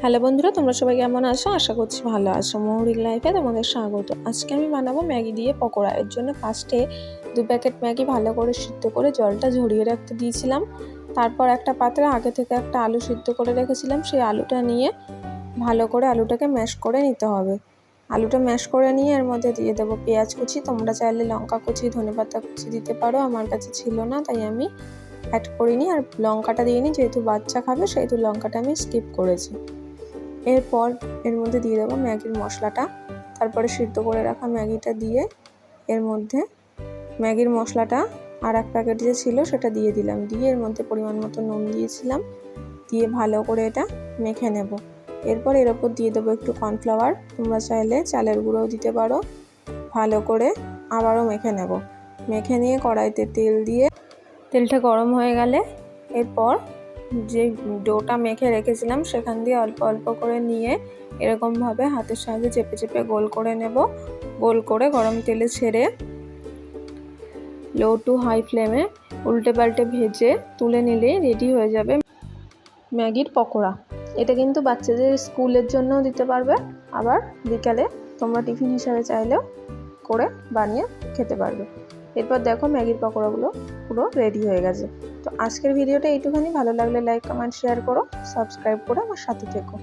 Hello বন্ধুরা, তোমরা সবাই কেমন আছো? আশা করছি ভালো আছো। মৌরিক লাইফে তোমাদের স্বাগত। আজকে আমি বানাবো ম্যাগি দিয়ে পকোড়া। এর জন্য ফার্স্টে 2 প্যাকেট ম্যাগি ভালো করে সিদ্ধ করে জলটা ঝরিয়ে রাখতে দিয়েছিলাম। তারপর একটা পাত্রে আগে থেকে একটা আলু সিদ্ধ করে রেখেছিলাম, সেই আলুটা নিয়ে ভালো করে আলুটাকে ম্যাশ করে নিতে হবে। আলুটা ম্যাশ করে নিয়ে এর মধ্যে দিয়ে দেবো পেঁয়াজ কুচি। তোমরা চাইলে লঙ্কা কুচি, ধনেপাতা কুচি দিতে পারো, আমার কাছে ছিল না তাই আমি অ্যাড করিনি। আর লঙ্কাটা দিইনি, যেহেতু বাচ্চা খাবে সেহেতু লঙ্কাটা আমি স্কিপ করেছি। এরপর এর মধ্যে দিয়ে দেবো ম্যাগির মশলাটা। তারপরে সিদ্ধ করে রাখা ম্যাগিটা দিয়ে এর মধ্যে ম্যাগির মশলাটা আর এক প্যাকেট যে ছিল সেটা দিয়ে দিলাম। দিয়ে এর মধ্যে পরিমাণ মতো নুন দিয়েছিলাম, দিয়ে ভালো করে এটা মেখে নেব। এরপর এর ওপর দিয়ে দেবো একটু কর্নফ্লাওয়ার, তোমরা চাইলে চালের গুঁড়োও দিতে পারো। ভালো করে আবারও মেখে নেব। মেখে নিয়ে কড়াইতে তেল দিয়ে তেলটা গরম হয়ে গেলে এরপর যে ডোটা মেখে রেখেছিলাম সেখান দিয়ে অল্প অল্প করে নিয়ে এরকমভাবে হাতের সাহায্যে চেপে চেপে গোল করে নেব। গোল করে গরম তেলে ছেড়ে লো টু হাই ফ্লেমে উল্টে পাল্টে ভেজে তুলে নিলেই রেডি হয়ে যাবে ম্যাগির পকোড়া। এটা কিন্তু বাচ্চাদের স্কুলের জন্যও দিতে পারবে, আবার বিকালে তোমরা টিফিন হিসাবে চাইলেও করে বানিয়ে খেতে পারবে। এরপর দেখো ম্যাগির পকোড়াগুলো পুরো রেডি হয়ে গেছে। তো আজকের ভিডিওটা এইটুখানি। ভালো লাগলে লাইক, কমেন্ট, শেয়ার করো, সাবস্ক্রাইব করে আমার সাথে থেকো।